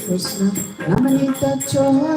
Krishna, Namanita Choy,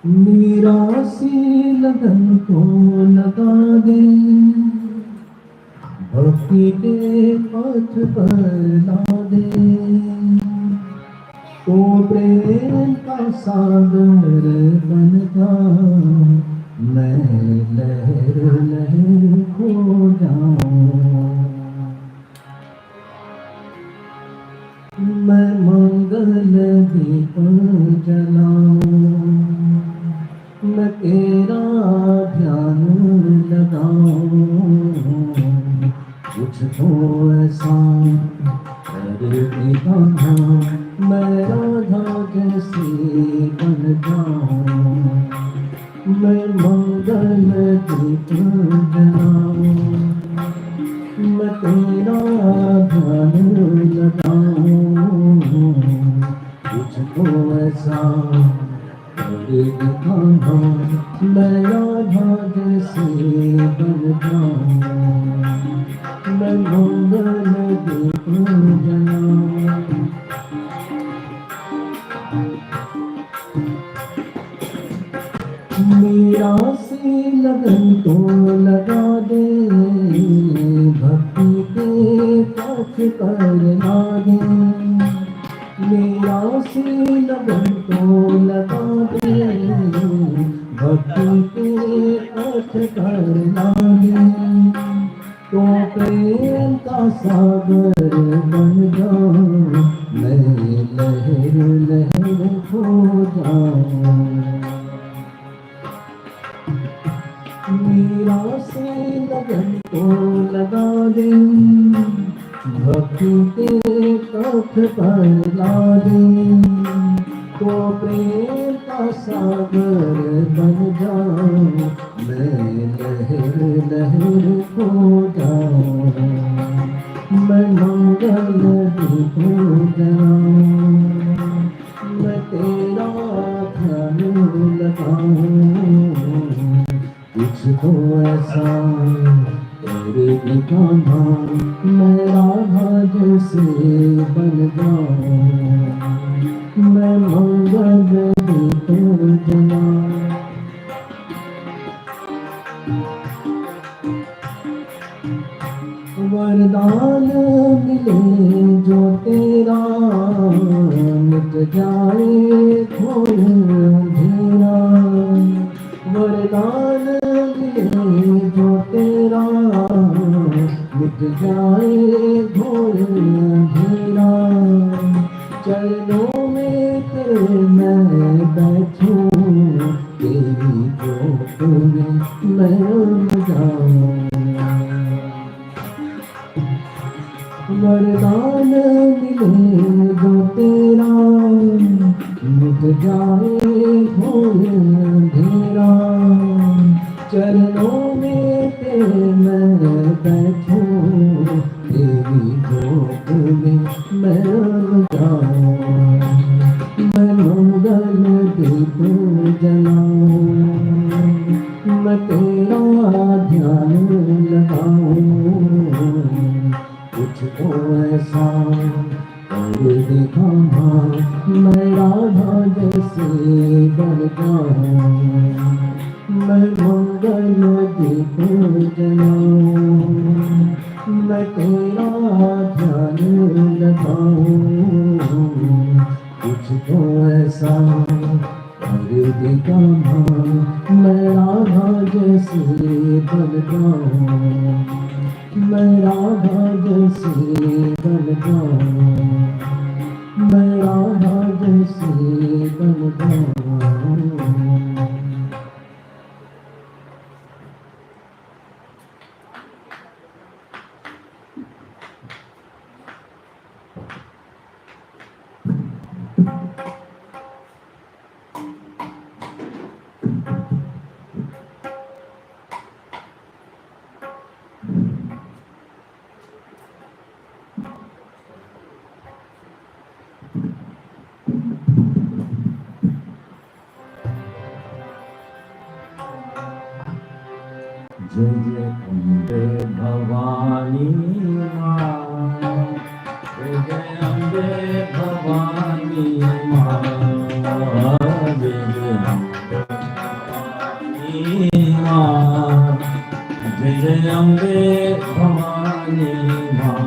मेरा सी लगन को लगा दे, भक्ति के पथ पर ला दे। तो प्रेम का सागर बन जा, मैं लहर लहर खो जाऊं। मैं मंगल दीप जलाऊं, मैं तेरा ध्यान लगाऊं। कुछ तो ऐसा कर दिखाना, मैं राधा जैसी बन जाऊं। मैं मंगल दीप जलाऊं, मैं तेरा ध्यान लगाऊं। कुछ तो ऐसा कर दिखाना, मैं राधा जैसे बन जाऊं। मैं मंगल दीप जलाऊं। मेरा से लगन तो लगा दे, भक्ति के पथ पर लागे। मेरा से लगन तो लगा दे, भक्ति के पथ पर लागे। तो प्रेम का सागर बन जाऊं, मैं लहर लहर खो जाऊं। मीरा से लगन को लगा दे, भक्ति के पथ पर ला दे। तो प्रेम का सागर बन जाऊं, मैं लहर लहर खो जाऊं। मैं मंगल दीप जलाऊं, मैं तेरा ध्यान लगाऊं। कुछ तो ऐसा तेरे दिखाना, मैं राधा जैसे बन जाऊं। मैं मंगल दीप जलाऊं। वरदान मिले जो तेरा, मिट जाए घोर अंधेरा। वरदान मिले जो तेरा, मिट जाए घोर अंधेरा। चरणों में तेरे मैं बैठूं, तेरी जोत में मैं उड़ जाऊं। वरदान मिले जो तेरा, मिट जाए घोर अंधेरा। चरणों में तेरे मैं बैठूं, तेरी जोत में मैं उड़ जाऊं। मैं मंगल दीप जलाऊं, मैं तेरा ध्यान लगाऊं। कुछ तो ऐसा कर दिखाना, मैं राधा जैसे बन जाऊं। मैं मंगल दीप जलाऊं, मैं तेरा ध्यान लगाऊं। कुछ तो ऐसा कर दिखाना, मैं राधा जैसे बन जाऊं। मैं राधा जैसे बन जाऊं, मैं राधा जैसे बन जाऊं। जय जय अम्बे भवानी माँ, जय जय अम्बे भवानी माँ। जय जय अम्बे भवानी माँ, जय जय अम्बे भवानी माँ।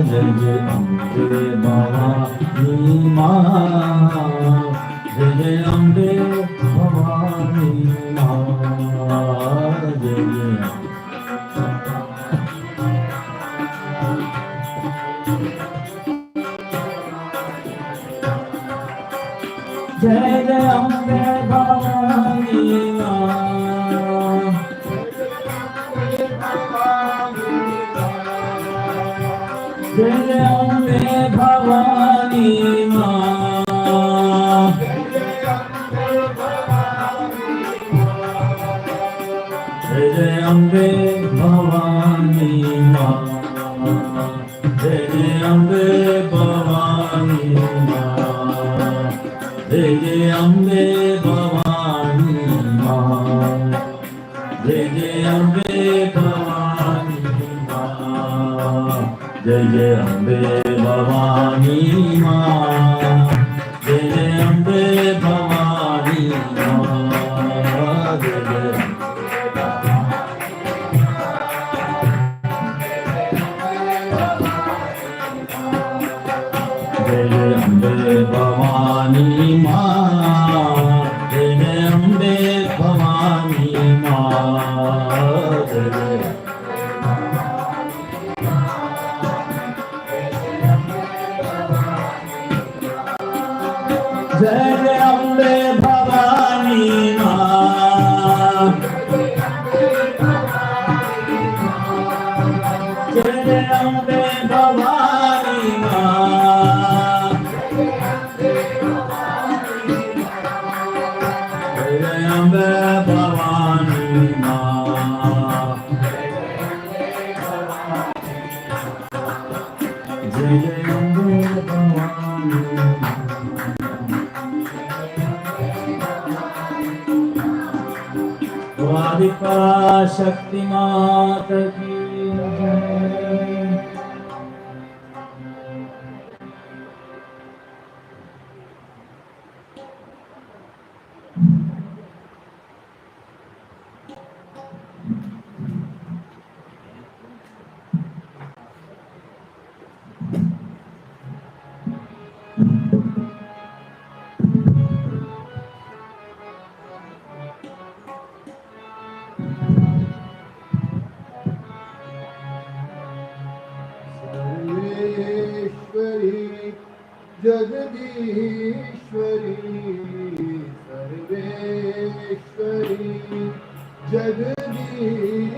जय जय अम्बे भवानी मा जय जय अम्बे भवानी मा जय जय जय अम्बे भवानी मां जय जय अम्बे भवानी मां जय जय अम्बे भवानी मां जय जय अम्बे भवानी मां जय जय अम्बे भवानी मां जय जय अम्बे भवानी मां जय जय अम्बे भवानी मां जय जय अम्बे भवानी मां जय जय अम्बे भवानी मां जय जय अम्बे भवानी मां जय जय अम्बे भवानी मां जय जय अम्बे भवानी मां अम्बे भवानी मां जय जय अम्बे भवानी द्वारिका शक्ति माता की जय जगदीश्वरी सर्वेश्वरी जगदीश्वरी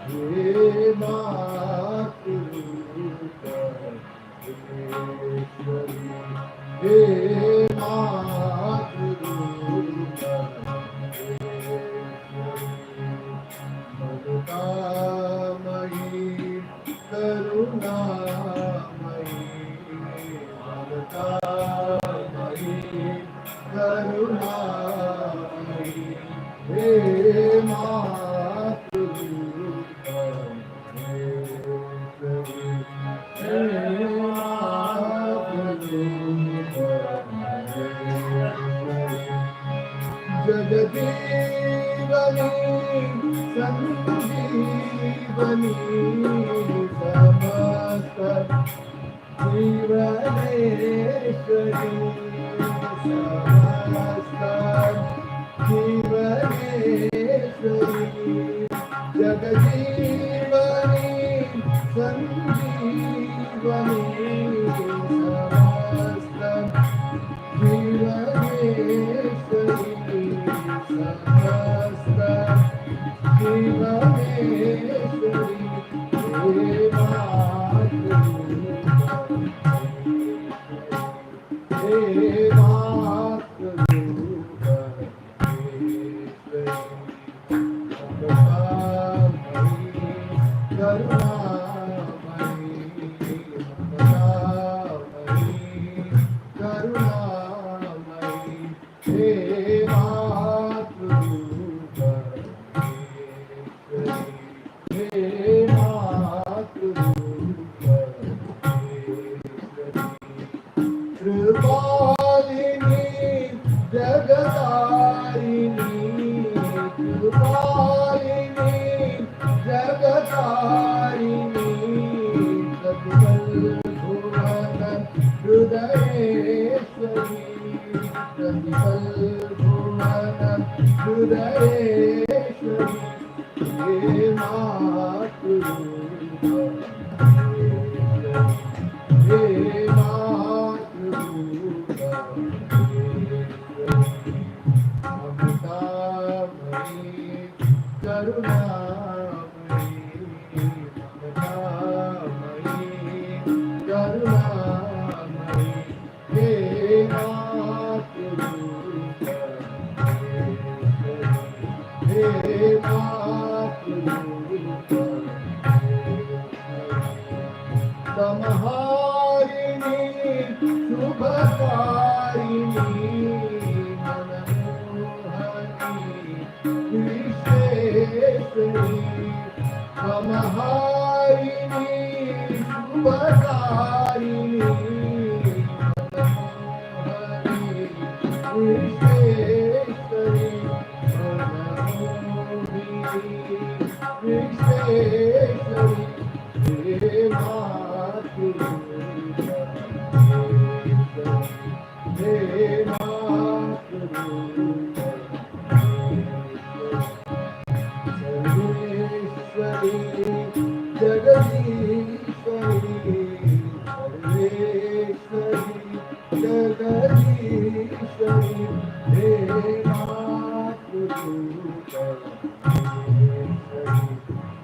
हे मातृश्वरी हे ममतामयी करुणामयी करुणामयी हे मातृश्वरी हे जगदीवनी संजीवनी समस्त जीवनेश्वरी समस्त जीवनेश्वरी जगजीवनी संजीवनी समस्त जीवनेश्वरी समस्त जीवनेश्वरी हे हृदयेश्वरी प्रतिपल्भुवन हृदयेश्वरी हे मातृरूपा हे मातृरूपा ममतामयी करुणामयी ममतामयी करुणामयी हे मातृरूपा हे मातृरूपा समहारिणी शुभकारिणी मनमोहनी विश्वेश्वरी समहारिणी शुभकारिणी मनमोहनी विश्वेश्वरी मनमोहिनी विश्वेश्वरी हे मातृरूपा हे मातृरूपा सर्वेश्वरी जगदीश्वरी सर्वेश्वरी जगदीश्वरी हे मातृरूपा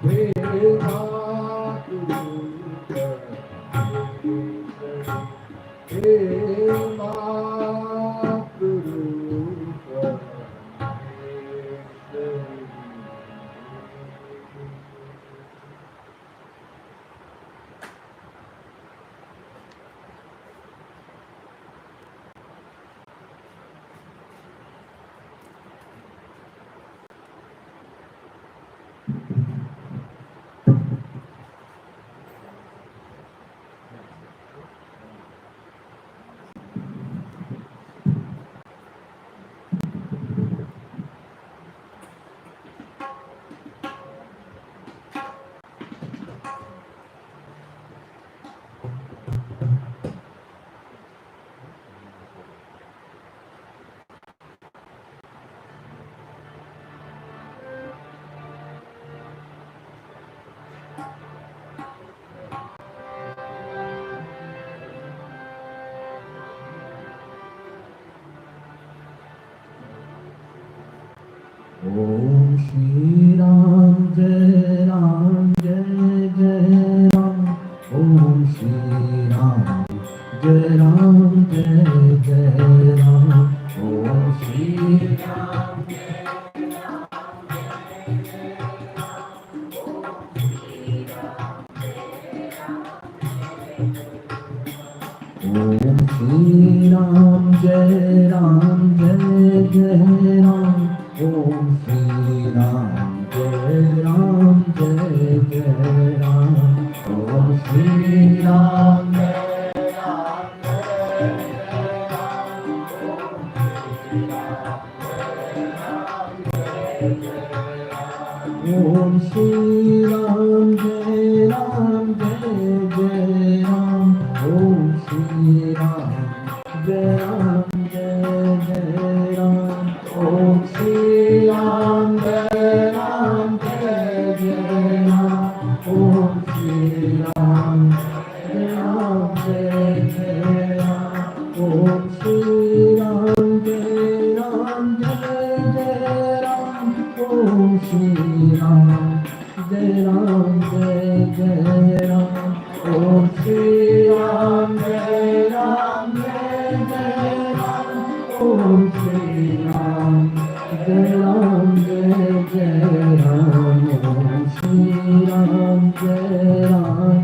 हे मातृरूपा हे मातृरूपा ओम श्री राम जय राम ओम श्री राम जय राम ओम श्री राम ओम श्री राम जय राम ओम श्री राम जय राम ओम श्री राम ओम श्री राम जय राम ओम श्री राम जय राम ओम श्री राम जय राम ओम श्री राम जय राम ओम श्री राम जय राम ओम श्री राम जय राम ओम श्री राम जय राम ओम श्री राम जय राम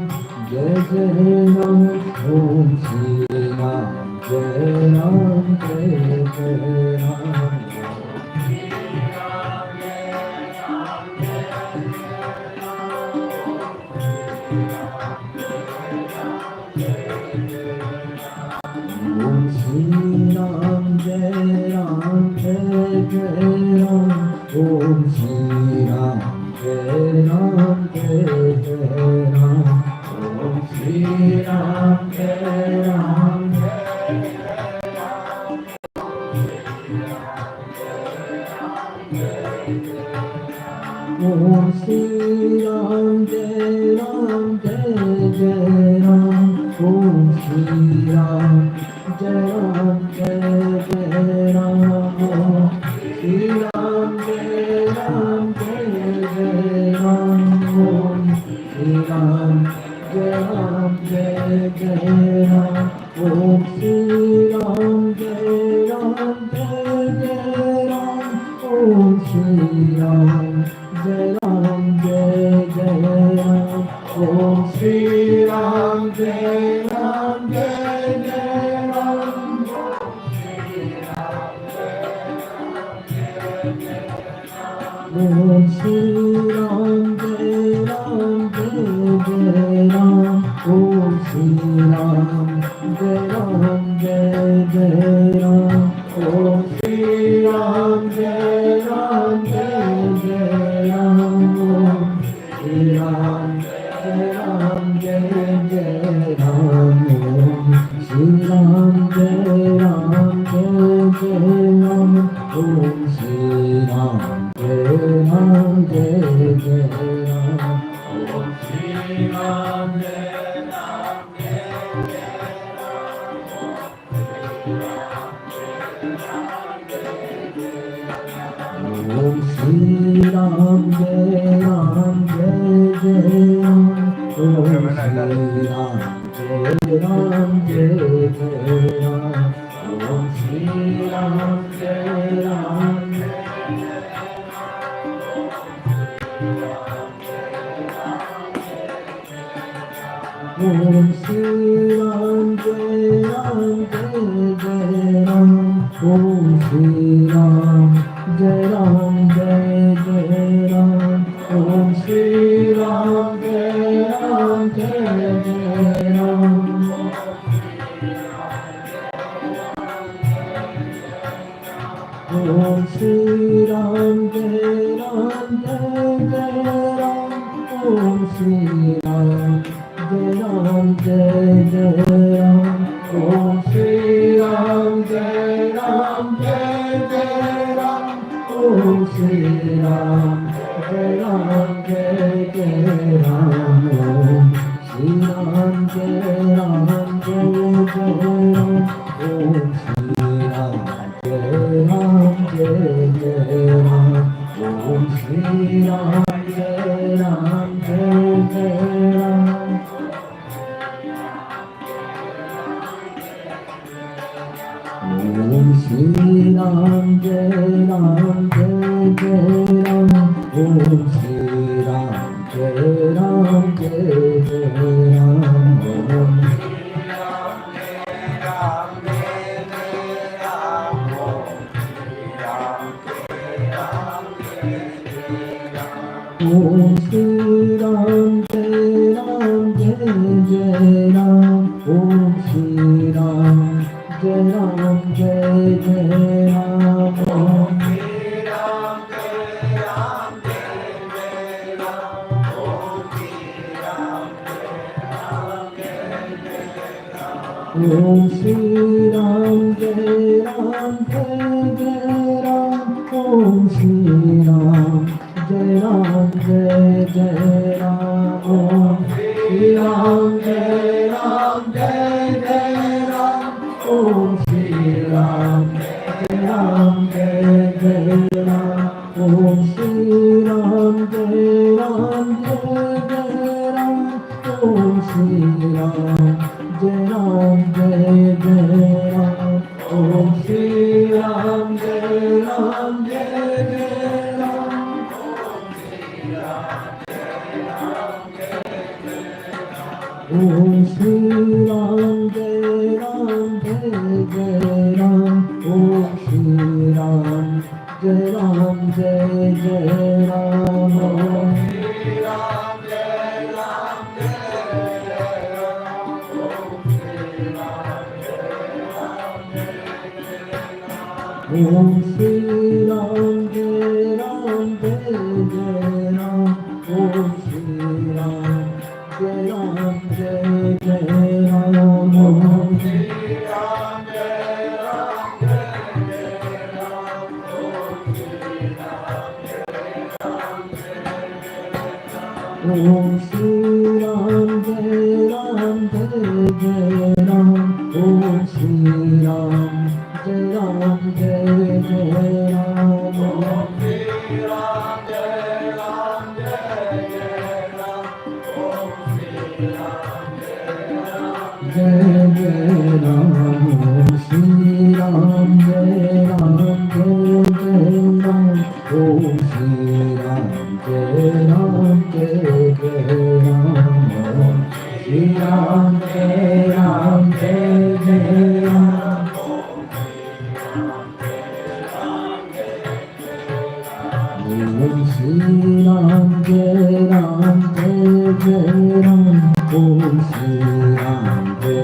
ओम श्री राम जय राम ओम श्री राम जय राम ओम श्री राम जय राम ओम श्री राम जय राम ओम श्री राम जय Ram Jai Ram, Jai Ram, Om Shri Ram, Jai Ram, Jai Ram, Om Shri Ram, Jai Ram, Jai Ram, Om Shri Ram, Jai Ram, Jai Ram, Om Shri Ram, Jai Ram, Jai Ram, Om Shri Ram, Jai Ram, Jai Ram, Om Shri Ram, Jai Ram, Jai Ram, Om Shri Ram, Jai Ram, Jai Ram, Om Shri Ram, Jai Ram, Jai Ram, Om Shri Ram, Jai Ram, Jai Ram, Om Shri Ram, Jai Ram, Jai Ram, Om Shri Ram, Jai Ram, Jai Ram, Om Shri Ram, Jai Om Shri Ram, Jai Ram, Jai Ram, Om Shri Ram, Jai Ram, Jai Ram, Om Shri Ram, Jai Ram, Om Shri Ram, Jai Ram, Jai Ram, Om Shri Ram, Jai Ram, Jai Ram, Om Shri Ram, Jai Ram, Jai Ram, Om Shri Ram, Jai Ram, Jai Ram, Om Shri Ram, Jai Ram, Jai Ram, Om Shri Ram, Jai Ram, Jai Ram, Om Shri Ram, Jai Ram, Jai Ram, Om Shri Ram, Jai Ram, Jai Ram, Om Shri Ram, Jai Ram, Jai Ram, Om Shri Ram, Jai Ram, Jai Ram, Om Shri Ram, Jai Ram, Jai Ram, Om Shri Ram, Jai Ram, Jai Ram, Om Om Shri Ram, Jai Ram, Jai Ram, Om Shri Ram, Jai Ram, Jai Ram, Om Om Shri Ram, Jai Ram, Jai Ram, Om Shri Ram, Jai Ram, Jai Ram, Om Shri Ram, Jai Ram, Jai Ram, Om Shri Ram, Jai Ram, Jai Ram, Om Shri Ram, Jai Ram, Jai Ram, Om Shri Ram, Jai Ram, Jai Ram, Om Shri Ram, Jai Ram, Jai Ram, Om Shri Ram, Jai Ram, Jai Ram, Om Shri Ram, Jai Ram, Jai Ram, Om Om Shri Ram, Jai Ram, Jai Ram, Om Shri Ram, Jai Ram, Jai Ram, Om Shri Om Shri Ram, Jai Ram, Jai Ram, Om Shri Ram, Jai Jai Ram. Om Shri Ram, Jai Ram, Jai Jai Ram. Om Shri Ram, Jai Ram, Jai Jai Ram, Om Shri Ram, Jai Ram, Jai Jai Ram, Om Shri Ram, Jai Ram, Jai Jai Ram, Om Shri Ram, Jai Ram, Jai Jai Ram. Om Shri Ram, Jai Ram, Jai Jai Ram. Om Shri Ram, Jai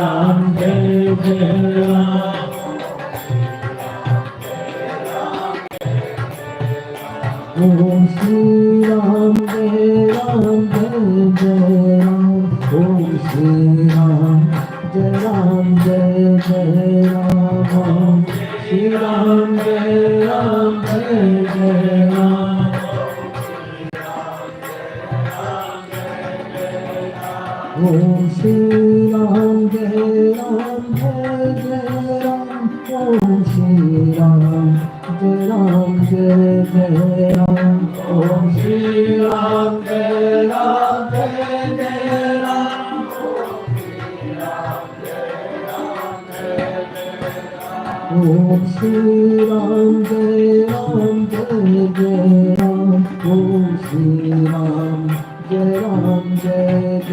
Ram, Jai Jai Ram. Om Shri Ram, Jai Ram, Jai Jai Ram. Om Shri Ram, Jai Ram, Jai Jai Ram. Om Shri Ram, Jai Ram, Jai Jai Ram. Om Shri Ram, Jai Ram, Jai Jai Ram. Om Shri Ram, Jai Ram, Jai Jai Ram. Om Shri Ram, Jai Ram, Jai Jai Ram. Om Shri Ram, Jai Ram, Jai Jai Ram. Om Shri Ram, Jai Ram, Jai Jai Ram. Om Shri Ram, Jai Ram, Jai Jai Ram. Om Shri Ram, Jai Ram, Jai Jai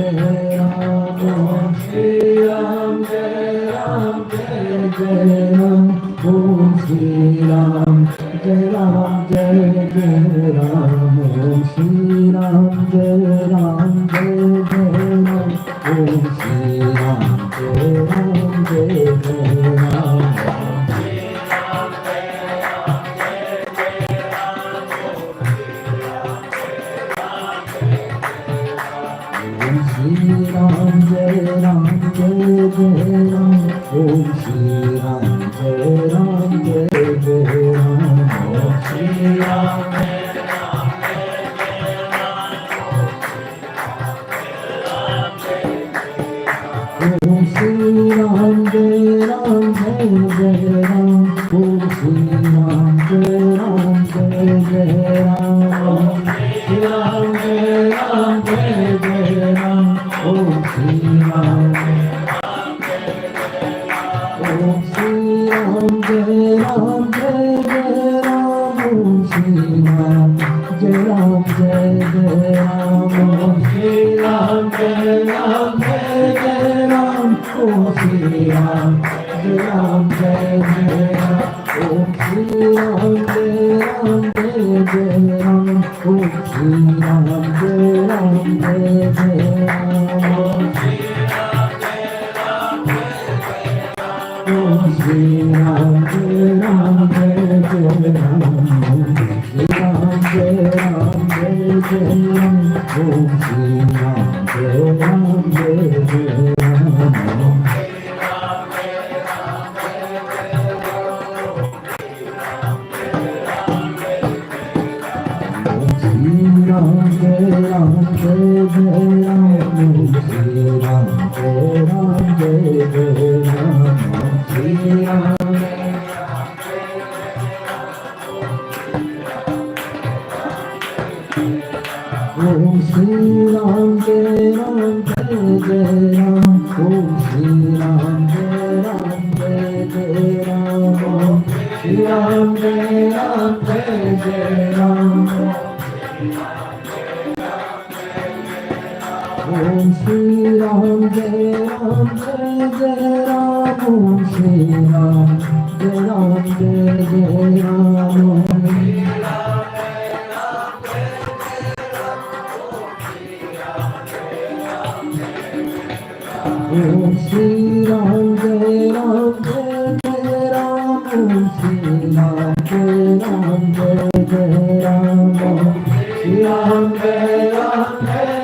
Ram. Om Shri Ram, Jai Ram, Jai Jai Ram. Om Shri Ram, Jai Ram, Jai Jai Ram. Om Shri Ram, Jai Ram, Jai Jai Ram. Om Shri Ram, Jai Ram, Jai Jai Ram. Om Shri Ram, Jai Ram, Jai Jai Ram. Om Shri Ram, Om Shri Ram, Jai Ram, Jai Jai Ram. Om Shri Ram, Jai Ram, Jai Jai Ram. Om Shri Ram, Jai Ram, Jai Jai Ram. Om Shri Ram, Om Shri Ram, Jai Ram, Jai Jai Ram. Om Shri Ram, Jai Ram, Jai Jai Ram. Om Shri Ram, Jai Ram, Jai Jai Ram. Om Shri Ram, Jai Ram, Jai Jai Ram. Om Shri Ram, Jai Ram, Jai Jai Ram. Om Shri Ram, Jai Ram, Jai Jai Ram. Om Shri Ram, Jai Ram, Jai Jai Ram. Om Shri Ram, Jai Ram, Jai Jai Ram. Om Shri Ram, Jai Ram, Jai Jai Ram. Om Shri Ram, Jai Ram, Jai Jai Ram. Om Shri Ram, Jai Ram, Jai Jai Ram. Om Shri Ram. Om Shri Ram, Jai Ram, Jai Jai Ram. Om Shri Ram, Jai Ram, Jai Jai Ram. Om Shri Ram, Jai Ram, Jai Jai Ram. Om Shri Ram, Jai Ram, Jai Jai Ram. Om Shri Ram, Jai Ram, Jai Jai Ram. Om Shri Ram, Jai Ram, Jai Jai Ram. Om Shri Ram, Jai Ram, Jai Jai Ram. Om Shri Ram, Jai Ram, Jai Jai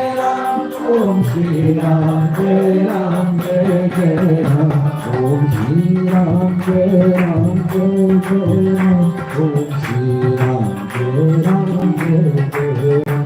Ram. Om Shri Ram, Jai Ram, Jai Jai Ram. Om Shri Ram, Jai Ram, Jai Jai Ram. Om Shri Ram, Jai Ram, Jai Jai Ram.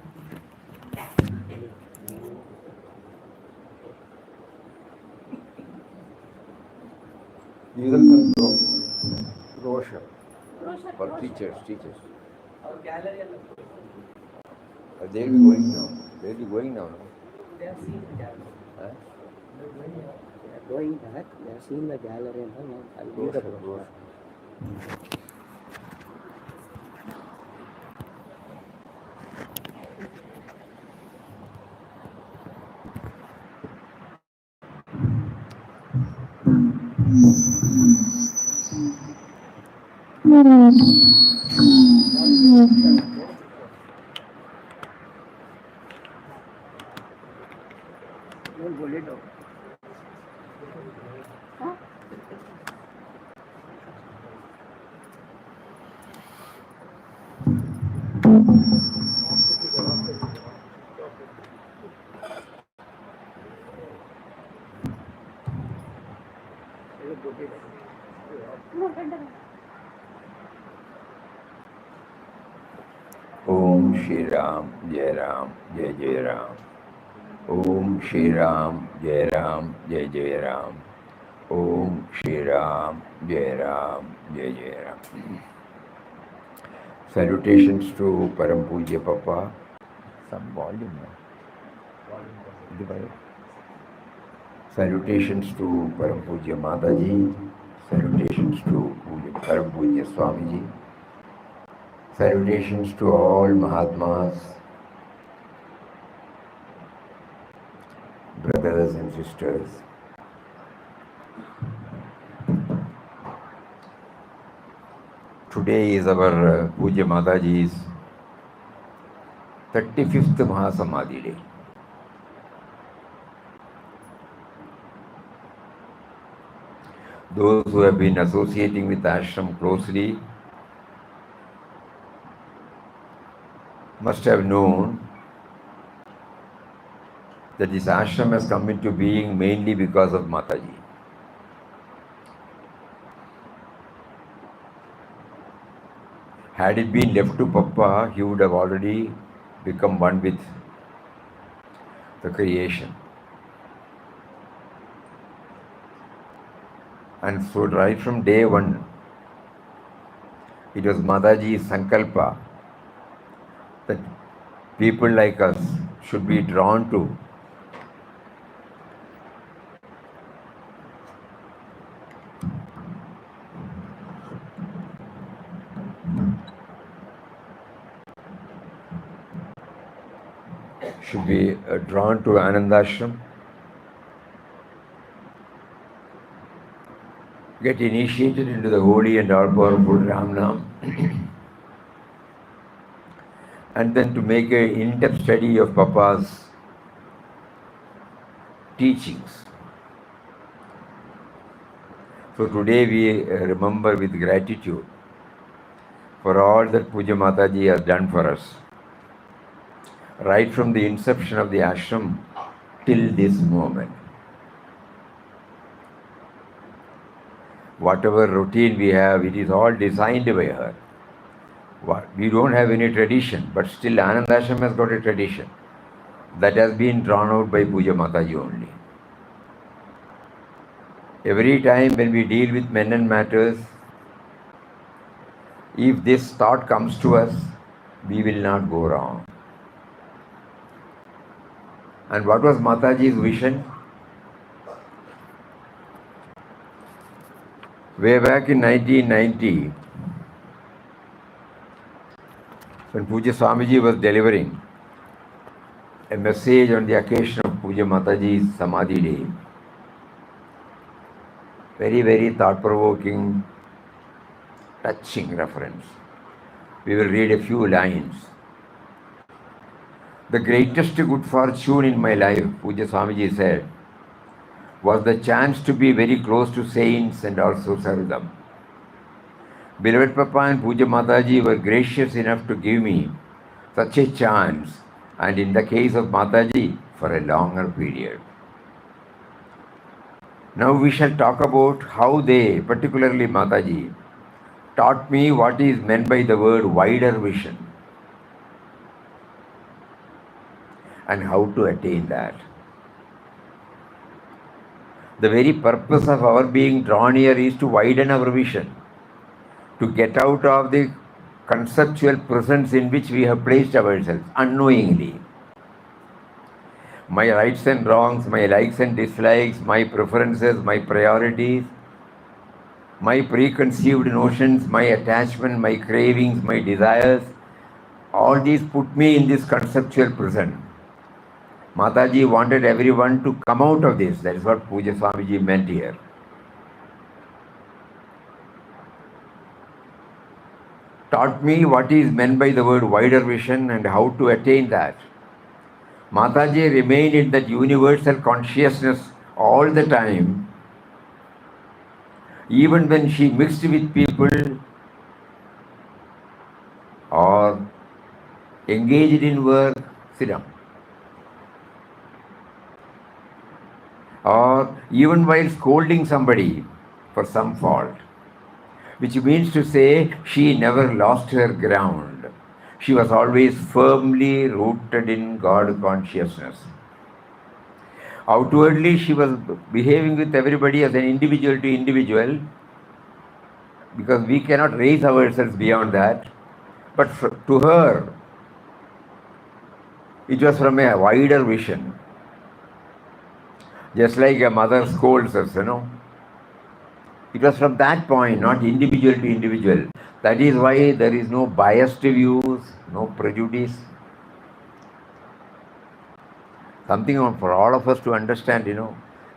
Even brochure for teachers. Our gallery and They'll be going now. No? they have seen the gallery. Huh? They are going back. They have seen the gallery and all. I'll give the brochure. Don't hold it down. Om Shri Ram, Jai Ram, Jai Jai Ram. Om Shri Ram, Jai Ram, Jai Jai Ram. Om Shri Ram, Jai Ram, Jai Jai Ram. Salutations to Param Pujya Papa. Some volume now. Salutations to Param Pujya Mataji. Salutations to Param Pujya Swamiji. Salutations to all Mahatmas, brothers and sisters. Today is our Pujya Mataji's 35th Mahasamadhi day. Those who have been associating with ashram closely must have known that this ashram has come into being mainly because of Mataji. Had it been left to Papa, he would have already become one with the creation. And so right from day one, it was Mataji's sankalpa that people like us should be drawn to Anandashram, get initiated into the holy and all-powerful Ram Nam, and then to make an in-depth study of Papa's teachings. So today we remember with gratitude for all that Puja Mataji has done for us, right from the inception of the ashram till this moment. Whatever routine we have, it is all designed by her. We don't have any tradition, but still Anand Ashram has got a tradition that has been drawn out by Puja Mataji only. Every time when we deal with men and matters, if this thought comes to us, we will not go wrong. And what was Mataji's vision? Way back in 1990, when Puja Swamiji was delivering a message on the occasion of Puja Mataji's Samadhi day, very, very thought-provoking, touching reference. We will read a few lines. The greatest good fortune in my life, Puja Swamiji said, was the chance to be very close to saints and also serve them. Beloved Papa and Puja Mataji were gracious enough to give me such a chance, and in the case of Mataji, for a longer period. Now we shall talk about how they, particularly Mataji, taught me what is meant by the word wider vision and how to attain that. The very purpose of our being drawn here is to widen our vision, to get out of the conceptual presence in which we have placed ourselves unknowingly. My rights and wrongs, my likes and dislikes, my preferences, my priorities, my preconceived notions, my attachment, my cravings, my desires, all these put me in this conceptual prison. Mataji wanted everyone to come out of this. That is what Puja Swamiji meant here. Taught me what is meant by the word wider vision and how to attain that. Mataji remained in that universal consciousness all the time, even when she mixed with people or engaged in work, sit down, or even while scolding somebody for some fault, which means to say she never lost her ground. She was always firmly rooted in God consciousness. Outwardly, she was behaving with everybody as an individual to individual, because we cannot raise ourselves beyond that. But to her, it was from a wider vision. Just like a mother scolds us, It was from that point, not individual to individual. That is why there is no biased views, no prejudice. Something for all of us to understand,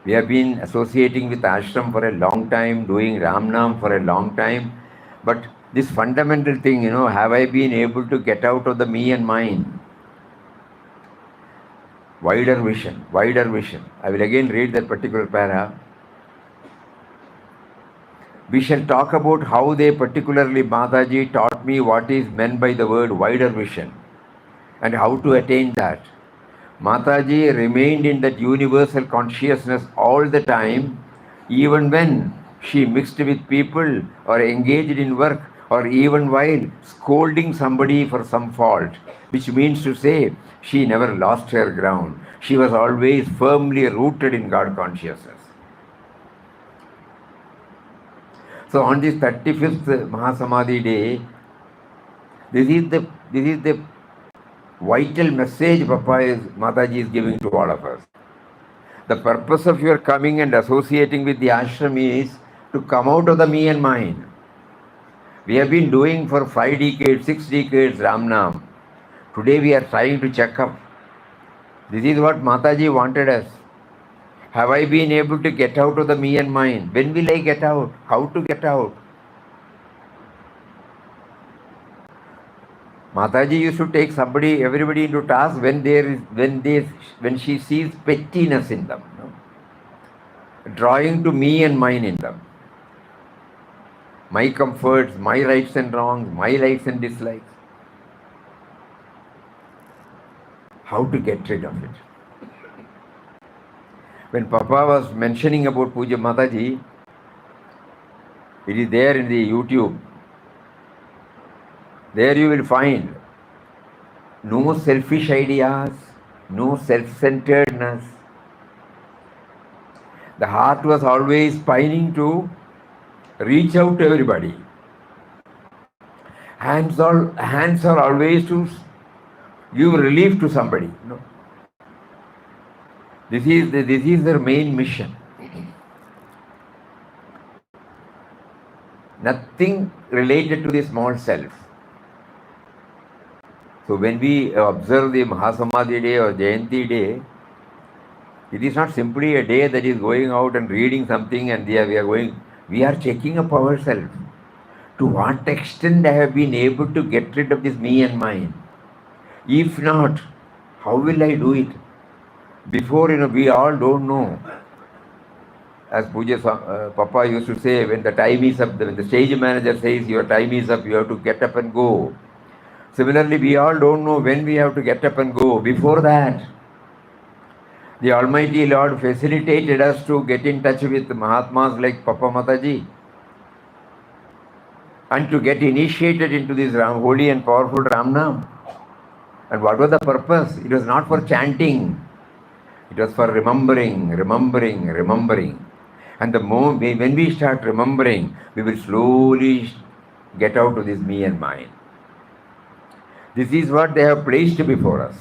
We have been associating with ashram for a long time, doing Ramnam for a long time. But this fundamental thing, have I been able to get out of the me and mine? Wider vision, wider vision. I will again read that particular para. We shall talk about how they, particularly Mataji, taught me what is meant by the word wider vision and how to attain that. Mataji remained in that universal consciousness all the time, even when she mixed with people or engaged in work or even while scolding somebody for some fault, which means to say she never lost her ground. She was always firmly rooted in God consciousness. So on this 35th Mahasamadhi day, this is the vital message Mataji is giving to all of us. The purpose of your coming and associating with the ashram is to come out of the me and mine. We have been doing for 5 decades, 6 decades Ramnam. Today we are trying to check up. This is what Mataji wanted us. Have I been able to get out of the me and mine? When will I get out? How to get out? Mataji used to take everybody into task when she sees pettiness in them, drawing to me and mine in them. My comforts, my rights and wrongs, my likes and dislikes. How to get rid of it? When Papa was mentioning about Puja Mataji, it is there in the YouTube. There you will find no selfish ideas, no self-centeredness. The heart was always pining to reach out to everybody. Hands are always to give relief to somebody. This is their main mission. Nothing related to the small self. So when we observe the Mahasamadhi day or Jayanti day, it is not simply a day that is going out and reading something and we are checking up ourselves. To what extent I have been able to get rid of this me and mine? If not, how will I do it? Before, we all don't know. As Puja Papa used to say, when the time is up, when the stage manager says your time is up, you have to get up and go. Similarly, we all don't know when we have to get up and go. Before that, the Almighty Lord facilitated us to get in touch with Mahatmas like Papa Mataji and to get initiated into this holy and powerful Ramnam. And what was the purpose? It was not for chanting. It was for remembering. And the moment when we start remembering, we will slowly get out of this me and mine. This is what they have placed before us.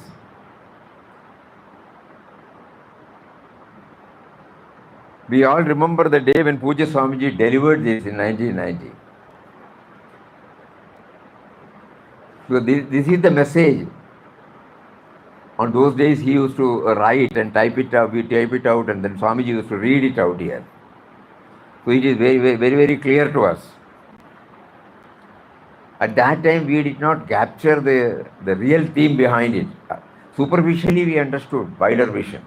We all remember the day when Puja Swamiji delivered this in 1990. So this is the message. On those days, he used to write and type it out. We type it out, and then Swamiji used to read it out here. So it is very, very, very, very clear to us. At that time, we did not capture the real theme behind it. Superficially, we understood wider vision.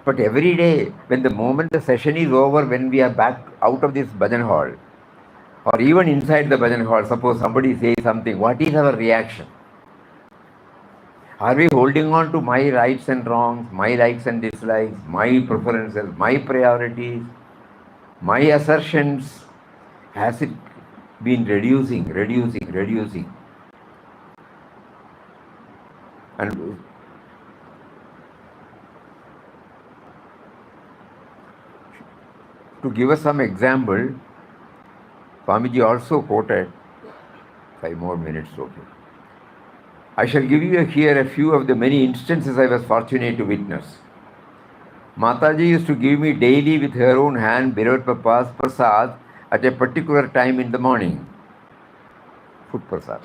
But every day, when the moment the session is over, when we are back out of this bhajan hall, or even inside the bhajan hall, suppose somebody says something, what is our reaction? Are we holding on to my rights and wrongs, my likes and dislikes, my preferences, my priorities, my assertions? Has it been reducing? And to give us some example, Swamiji also quoted, 5 more minutes, okay. I shall give you here a few of the many instances I was fortunate to witness. Mataji used to give me daily with her own hand beloved Papa's prasad at a particular time in the morning. Food prasad.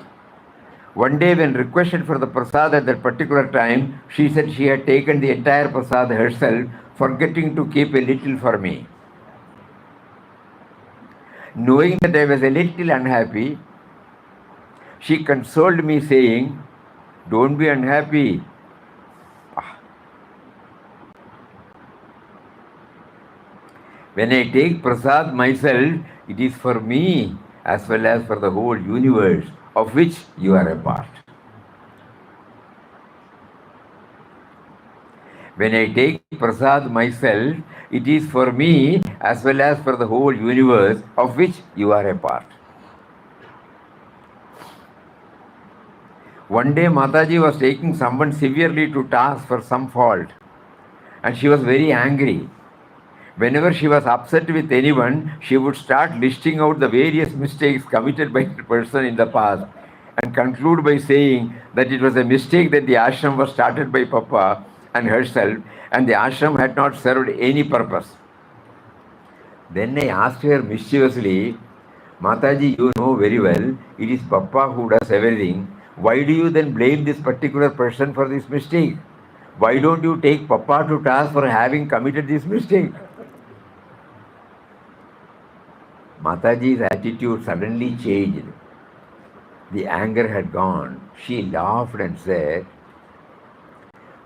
One day when requested for the prasad at that particular time, she said she had taken the entire prasad herself, forgetting to keep a little for me. Knowing that I was a little unhappy, she consoled me saying, "Don't be unhappy. When I take prasad myself, it is for me as well as for the whole universe of which you are a part. When I take prasad myself, it is for me as well as for the whole universe of which you are a part." One day Mataji was taking someone severely to task for some fault, and she was very angry. Whenever she was upset with anyone, she would start listing out the various mistakes committed by the person in the past and conclude by saying that it was a mistake that the ashram was started by Papa and herself, and the ashram had not served any purpose. Then I asked her mischievously, "Mataji, you know very well it is Papa who does everything. Why do you then blame this particular person for this mistake? Why don't you take Papa to task for having committed this mistake?" Mataji's attitude suddenly changed. The anger had gone. She laughed and said,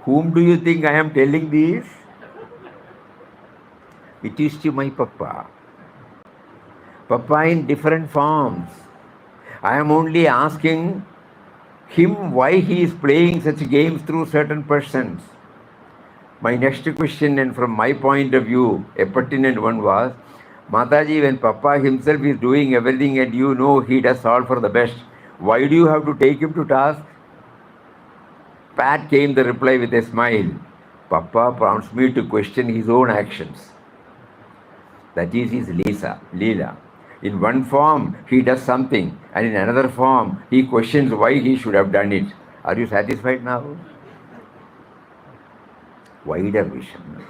"Whom do you think I am telling this? It is to my Papa. Papa in different forms. I am only asking him why he is playing such games through certain persons." My next question, and from my point of view, a pertinent one, was, "Mataji, when Papa himself is doing everything and you know he does all for the best, why do you have to take him to task?" Pat came the reply with a smile. "Papa prompts me to question his own actions. That is his Leela. In one form, he does something, and in another form, he questions why he should have done it. Are you satisfied now?" Wider vision.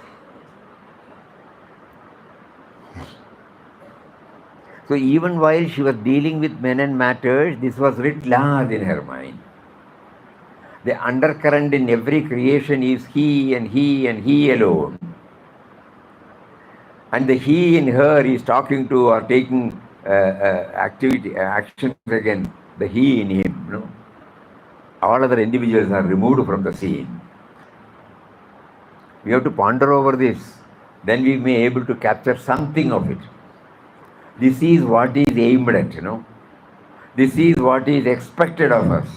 So even while she was dealing with men and matters, this was writ large in her mind. The undercurrent in every creation is he and he and he alone. And the he in her is talking to or taking actions again, the he in him. No? All other individuals are removed from the scene. We have to ponder over this. Then we may be able to capture something of it. This is what is aimed at, This is what is expected of us.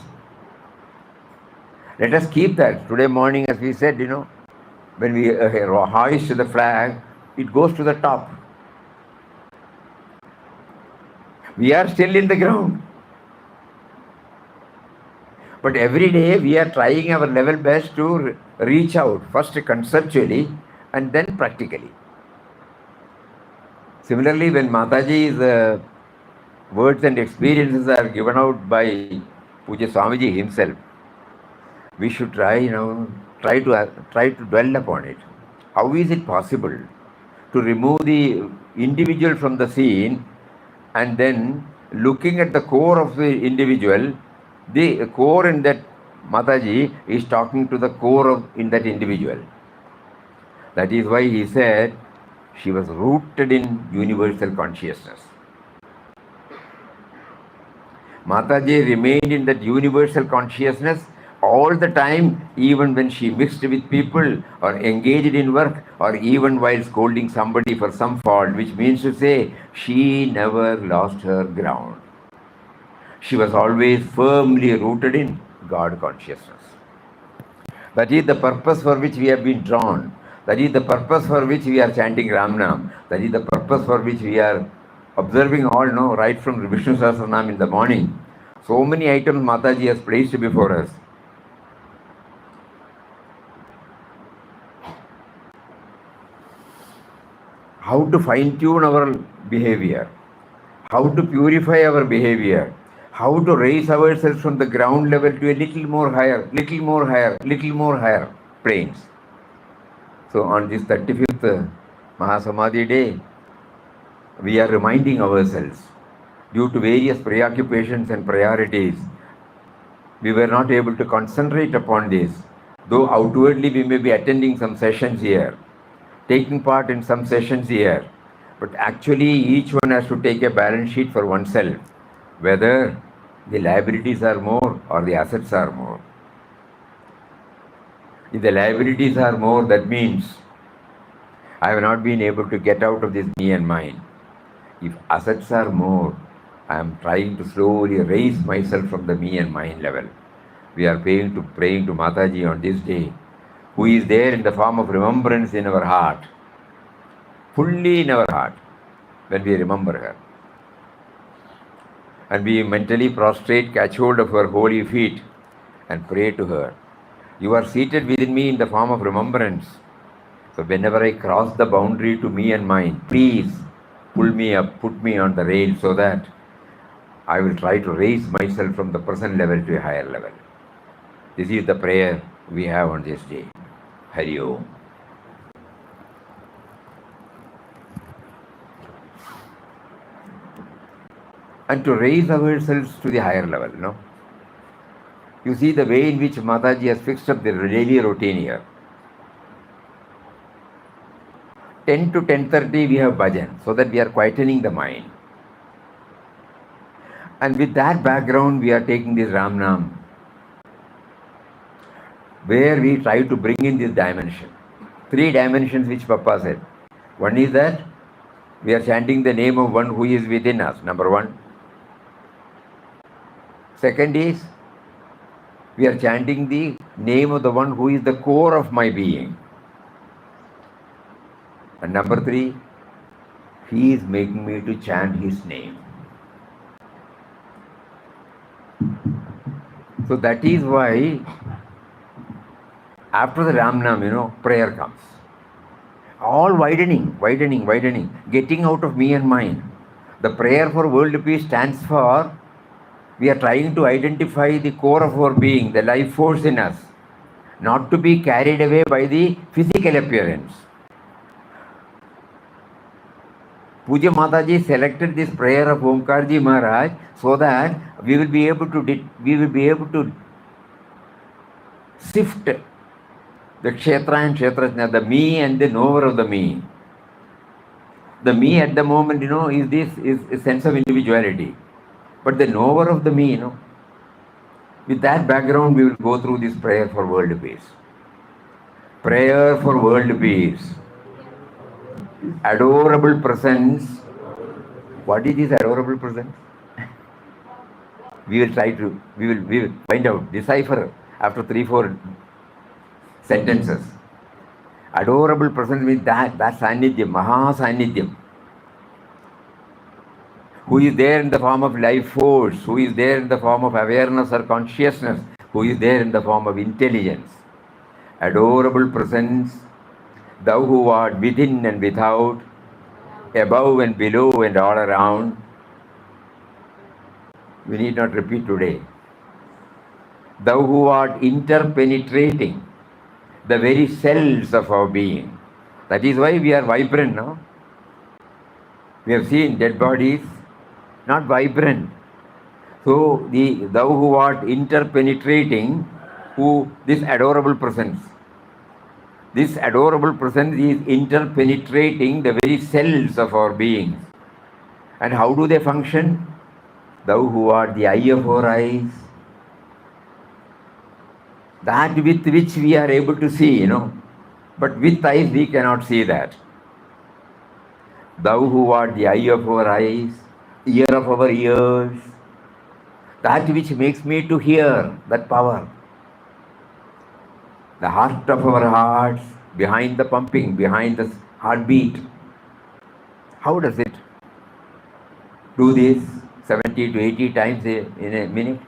Let us keep that. Today morning, as we said, when we hoist the flag, it goes to the top. We are still in the ground. But every day we are trying our level best to reach out, first conceptually and then practically. Similarly, when Mataji's words and experiences are given out by Puja Swamiji himself, we should try to dwell upon it. How is it possible to remove the individual from the scene and then looking at the core of the individual, the core in that Mataji is talking to the core of in that individual. That is why he said she was rooted in universal consciousness. Mataji remained in that universal consciousness all the time, even when she mixed with people or engaged in work or even while scolding somebody for some fault, which means to say she never lost her ground. She was always firmly rooted in God consciousness. That is the purpose for which we have been drawn. That is the purpose for which we are chanting Ramnam. That is the purpose for which we are observing all, no, right from Vishnu Sahasranam in the morning. So many items Mataji has placed before us. How to fine-tune our behavior, how to purify our behavior, how to raise ourselves from the ground level to a little more higher, little more higher, little more higher planes. So on this 35th Mahasamadhi day, we are reminding ourselves, due to various preoccupations and priorities, we were not able to concentrate upon this, though outwardly we may be attending some sessions here, taking part in some sessions here, but actually each one has to take a balance sheet for oneself, whether the liabilities are more or the assets are more. If the liabilities are more, that means I have not been able to get out of this me and mine. If assets are more, I am trying to slowly raise myself from the me and mine level. We are praying to Mataji on this day, who is there in the form of remembrance in our heart, fully in our heart, when we remember her. And we mentally prostrate, catch hold of her holy feet and pray to her. You are seated within me in the form of remembrance. So whenever I cross the boundary to me and mine, please pull me up, put me on the rail so that I will try to raise myself from the present level to a higher level. This is the prayer we have on this day. Hari Om. And to raise ourselves to the higher level, no? You see the way in which Mataji has fixed up the daily routine here. 10 to 10:30 we have bhajan, so that we are quietening the mind. And with that background, we are taking this Ramnam, where we try to bring in this dimension. 3 dimensions which Papa said. One is that we are chanting the name of one who is within us, number 1. Second is, we are chanting the name of the one who is the core of my being. And number 3, he is making me to chant his name. So that is why after the Ramnam, prayer comes. All widening, getting out of me and mine. The prayer for world peace stands for, we are trying to identify the core of our being, the life force in us, not to be carried away by the physical appearance. Puja Mataji selected this prayer of Omkarji Maharaj so that we will be able to sift the Kshetra and Kshetrajna, the me and the knower of the me. The me at the moment, is a sense of individuality. But the knower of the me, with that background, we will go through this prayer for world peace. Prayer for world peace. Adorable presence. What is this adorable presence? We will find out, decipher after 3-4 sentences. Adorable presence means that Sannidhyam, Maha Sannidhyam, who is there in the form of life force, who is there in the form of awareness or consciousness, who is there in the form of intelligence. Adorable presence, thou who art within and without, above and below and all around, we need not repeat today. Thou who art interpenetrating the very cells of our being. That is why we are vibrant now. We have seen dead bodies, not vibrant. So thou who art interpenetrating, this adorable presence. This adorable presence is interpenetrating the very cells of our beings. And how do they function? Thou who art the eye of our eyes, that with which we are able to see, but with eyes we cannot see that. Thou who art the eye of our eyes, ear of our ears, that which makes me to hear, that power. The heart of our hearts, behind the pumping, behind the heartbeat. How does it do this 70 to 80 times in a minute?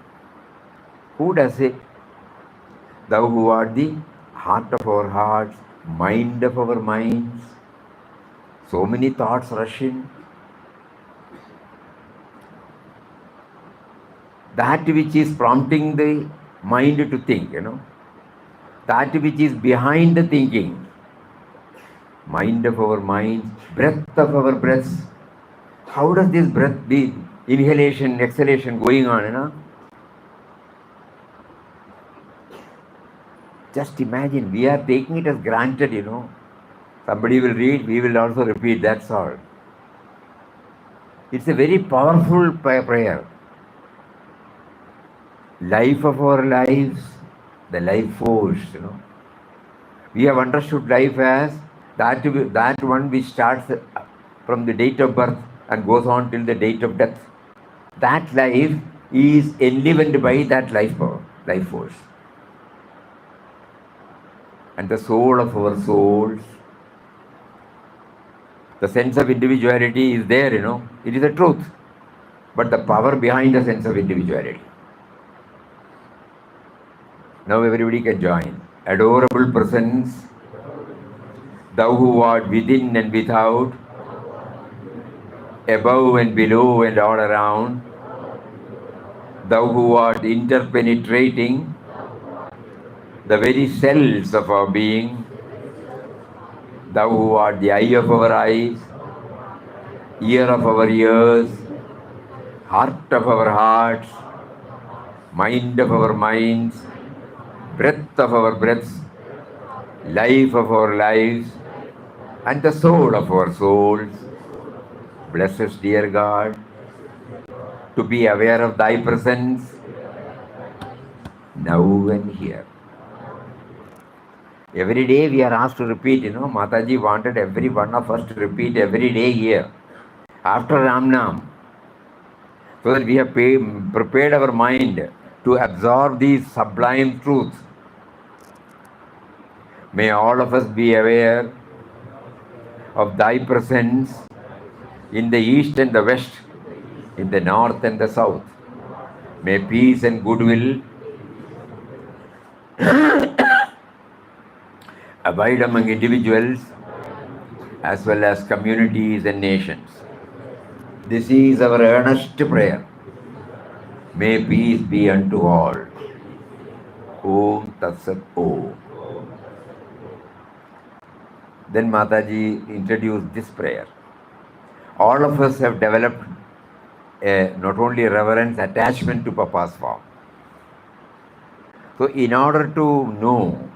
Who does it? Thou who art the heart of our hearts, mind of our minds. So many thoughts rush in. That which is prompting the mind to think, that which is behind the thinking. Mind of our minds, breath of our breaths. How does this breath, the inhalation, exhalation going on, Just imagine, we are taking it as granted, Somebody will read, we will also repeat, that's all. It's a very powerful prayer. Life of our lives, the life force, We have understood life as that one which starts from the date of birth and goes on till the date of death. That life is enlivened by that life power, life force. And the soul of our souls, the sense of individuality is there, It is a truth. But the power behind the sense of individuality. Now everybody can join. Adorable presence, thou who art within and without, above and below and all around, thou who art interpenetrating the very cells of our being, thou who art the eye of our eyes, ear of our ears, heart of our hearts, mind of our minds, breath of our breaths, life of our lives, and the soul of our souls. Bless us, dear God, to be aware of thy presence now and here. Every day we are asked to repeat, Mataji wanted every one of us to repeat every day here, after Ramnam, so that we have prepared our mind to absorb these sublime truths. May all of us be aware of thy presence in the east and the west, in the north and the south. May peace and goodwill abide among individuals as well as communities and nations. This is our earnest prayer. May peace be unto all. Om Tat Sat Om. Then Mataji introduced this prayer. All of us have developed not only reverence, attachment to Papa's form. So in order to know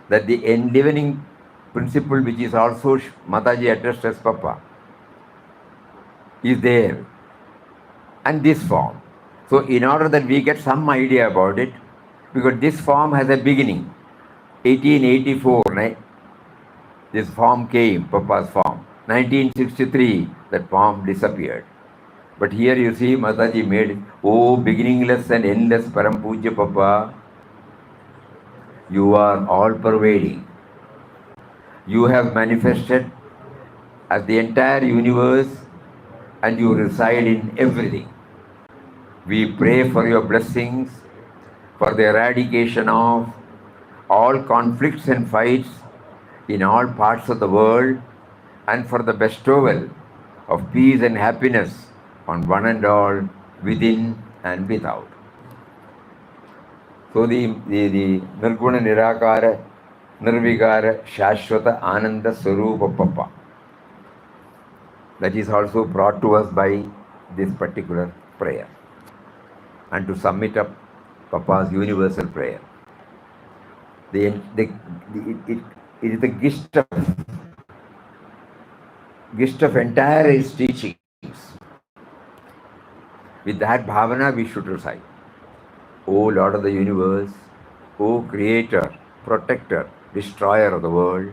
that the enlivening principle, which is also Mataji addressed as Papa, is there, and this form. So in order that we get some idea about it, because this form has a beginning, 1884, right? This form came, Papa's form. 1963, that form disappeared. But here you see Mataji made it, oh beginningless and endless Param Pujya Papa, you are all pervading. You have manifested as the entire universe and you reside in everything. We pray for your blessings, for the eradication of all conflicts and fights in all parts of the world, and for the bestowal of peace and happiness on one and all, within and without. So the Nirguna Nirakara Nirvigara Shashwata Ananda Swarupa Papa. That is also brought to us by this particular prayer. And to sum it up, Papa's universal prayer. It is the gift of entire his teachings. With that bhavana we should recite. O Lord of the universe, O Creator, Protector, Destroyer of the world,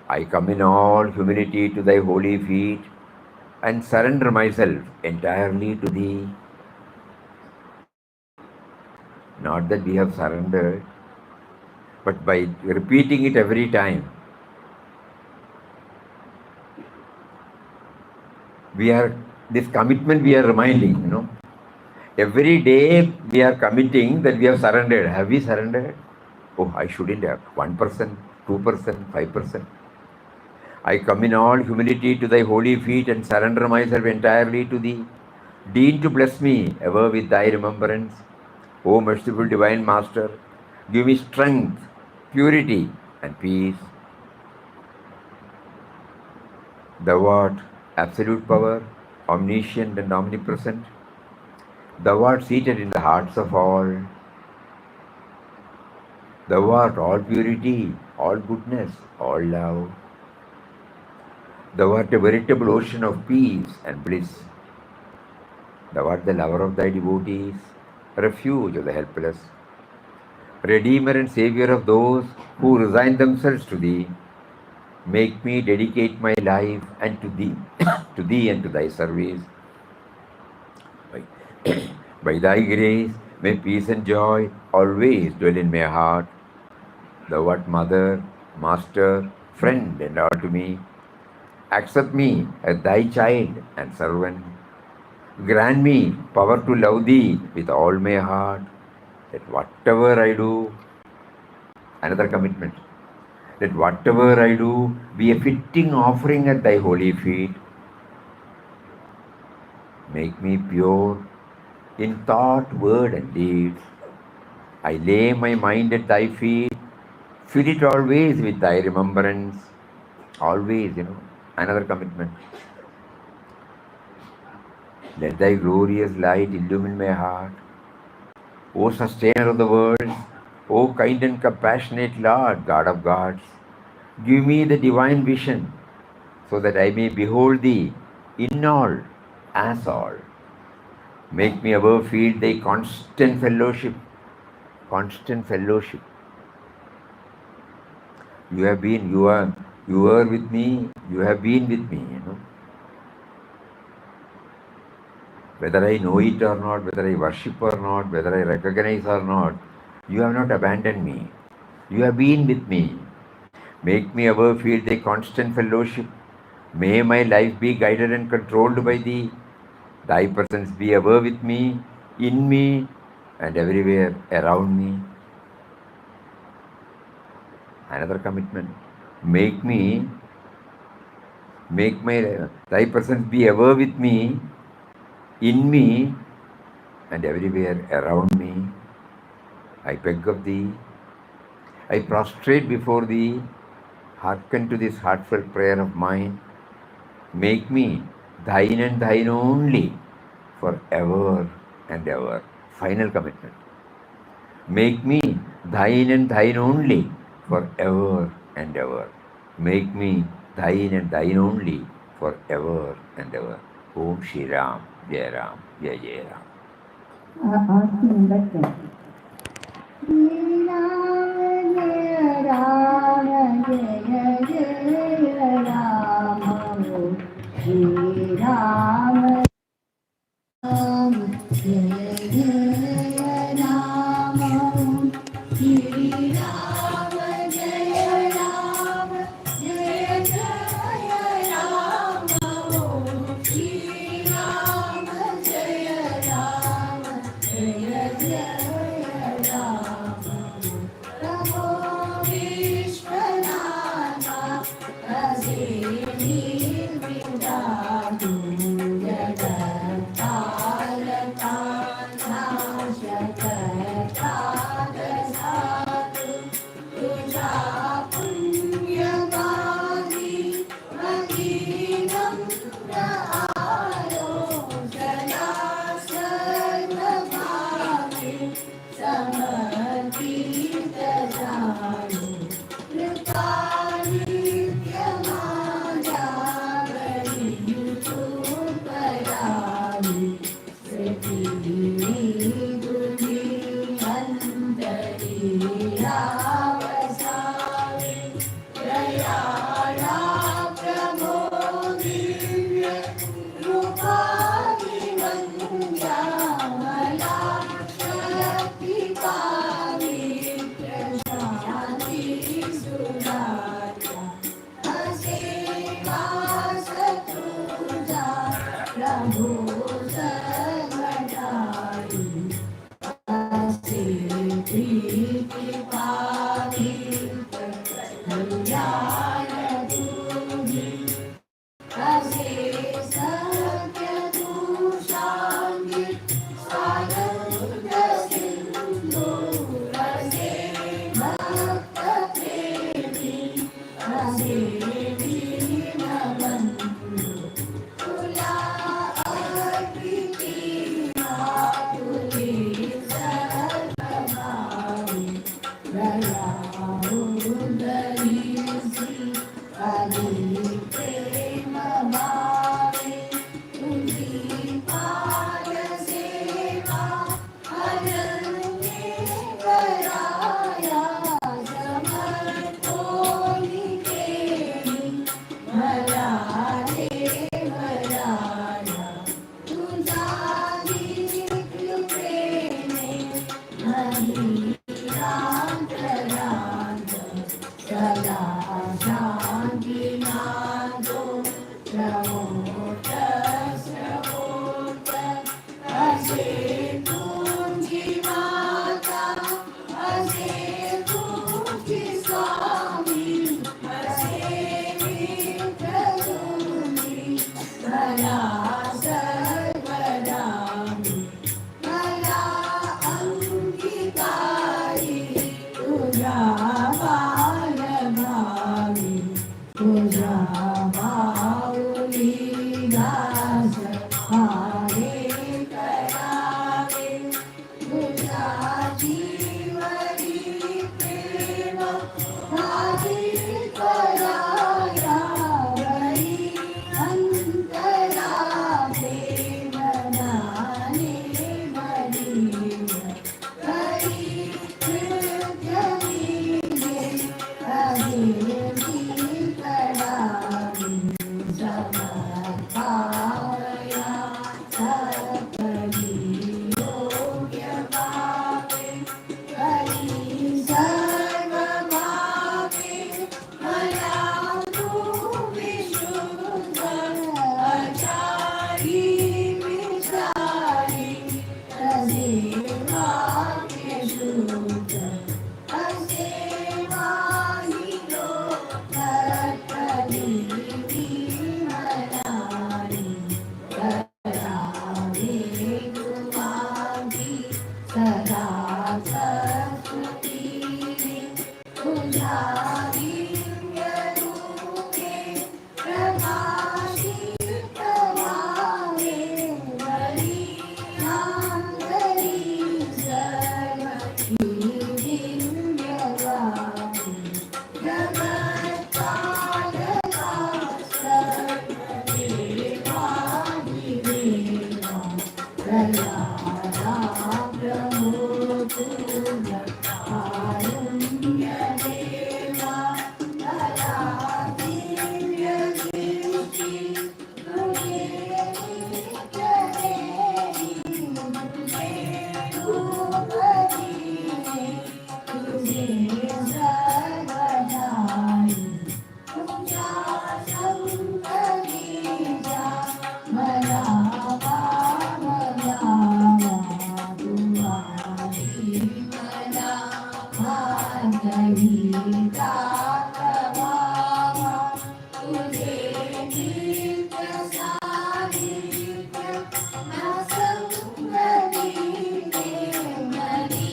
I come in all humility to thy holy feet and surrender myself entirely to thee. Not that we have surrendered, but by repeating it every time, this commitment we are reminding, Every day we are committing that we have surrendered. Have we surrendered? Oh, I shouldn't have. 1%, 2%, 5%. I come in all humility to thy holy feet and surrender myself entirely to thee. Deign to bless me ever with thy remembrance. O merciful divine Master, give me strength, purity, and peace. Thou art absolute power, omniscient and omnipresent. Thou art seated in the hearts of all. Thou art all purity, all goodness, all love. Thou art a veritable ocean of peace and bliss. Thou art the lover of thy devotees, refuge of the helpless, Redeemer and Savior of those who resign themselves to Thee. Make me dedicate my life and to Thee, to Thee and to Thy service. By Thy grace, may peace and joy always dwell in my heart. Thou art Mother, Master, Friend, and all to me. Accept me as Thy child and servant. Grant me power to love Thee with all my heart, that whatever I do, another commitment, that whatever I do be a fitting offering at Thy holy feet. Make me pure in thought, word, and deed. I lay my mind at Thy feet, fill it always with Thy remembrance. Always, another commitment. Let Thy glorious light illumine my heart. O Sustainer of the world, O kind and compassionate Lord, God of gods, give me the divine vision so that I may behold Thee in all, as all. Make me ever feel Thy constant fellowship. Constant fellowship. You are with me, you have been with me, Whether I know it or not, whether I worship or not, whether I recognize or not, you have not abandoned me. You have been with me. Make me ever feel Thy constant fellowship. May my life be guided and controlled by Thee. Thy presence be ever with me, in me, and everywhere around me. Another commitment. Make Thy presence be ever with me, in me, and everywhere around me. I beg of Thee. I prostrate before Thee. Hearken to this heartfelt prayer of mine. Make me Thine and Thine only, forever and ever. Final commitment. Make me Thine and Thine only, forever and ever. Make me Thine and Thine only, forever and ever. Om Shri Ram, Jai Ram, Jai Jai Ram. Ask number 10. Shri Ram, Jai Ram, Jai Jai Ram. Shri Ram, Jai Jai Ram. Shri Ram, Jai Ram, Jai Jai Ram. Shri Ram, Jai Ram, Jai Jai समर्पित जाणो कृपानित्य माझ्यावरी उपरावी सती तुझी अंतरी रावसावे दयाळा प्रभो दिव्य रूपानी वंद्या मला शक्ती पावित्र्य शांती सुराच्या असे वास तुझा प्रभो सगळाई असे प्रीती पावित्र्य कल्याण तुझी असे सत्य तू शांती सानंद सिंधू असे भक्त प्रेमी असे दीनबंधू तुला अर्पिती तुझी सर्वभावी दया उदरीसी आधी प्रेम भावे तुझी पाद सेवा अनन्ये कराया समर्पोनी केली मला देवराया तुझा दिव्य प्रेमे अंतरांत सदा शांती नादो श्रवोत श्रवोत असे तुझी माता असे तुझी स्वामी असे मित्र तुझी मला सर्वदामी मला अंगीकारी तुझ्या बालभावी तुझ्या माऊली दास हारे करावे तुझ्या जीवनी प्रेम आधी कराया वरी अंतरा प्रेमनाने बलीव करी कृत्यमीने अदेवी करावी समर्पावया सकली योग्य भावे करी सर्व भावे मला तू विशुद्ध आचारी विचारी तसे वाक्य शुद्ध असे वाहिलो तत्पदी विमलारी करावे तुमागी सदा सरस्वतीने तुझ्या दिव्य रूपे प्रकाशित व्हावे वरी अंतरी सर्व दिव्य व्हावे जगत्पालका सर्व देवादिदेवा दयाळा प्रभो तुझ्या कारुण्य देवा दया दिव्य कीर्ती तुझे नित्य देवी तुझे रूप दिने तुझे सर्वदाई तुझ्या संततीच्या मला भाव लावा तुझी मला भागवी दाखवावा तुझे नित्य सानिध्य असंगतीने मनी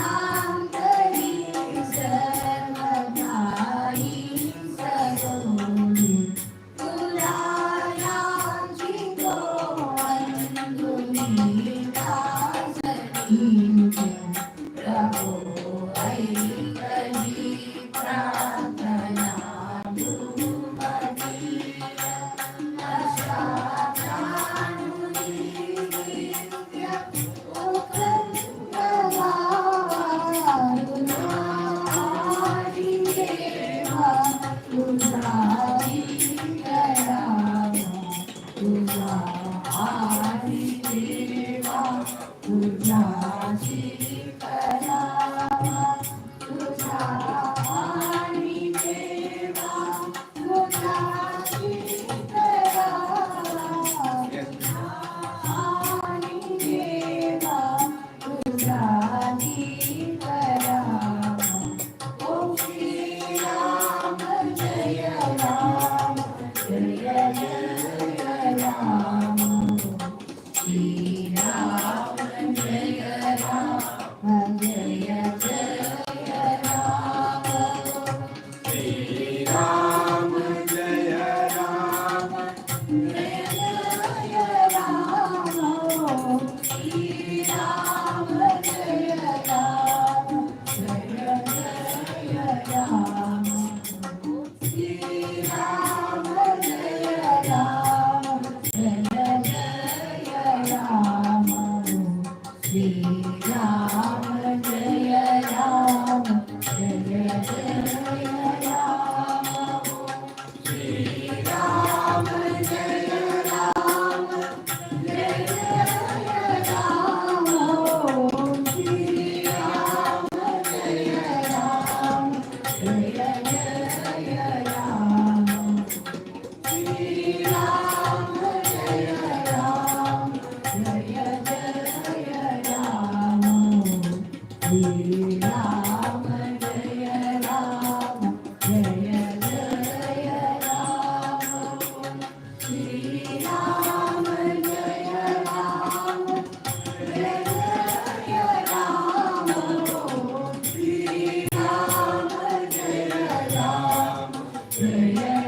अंतरी सर्वदाई सगोनी तुला याचितो अंगुली दासनी Shri Ram Jaya Ram Jaya Jaya Ram Shri Ram Jaya Ram Jaya Jaya Ram Shri Ram Jaya Ram Jaya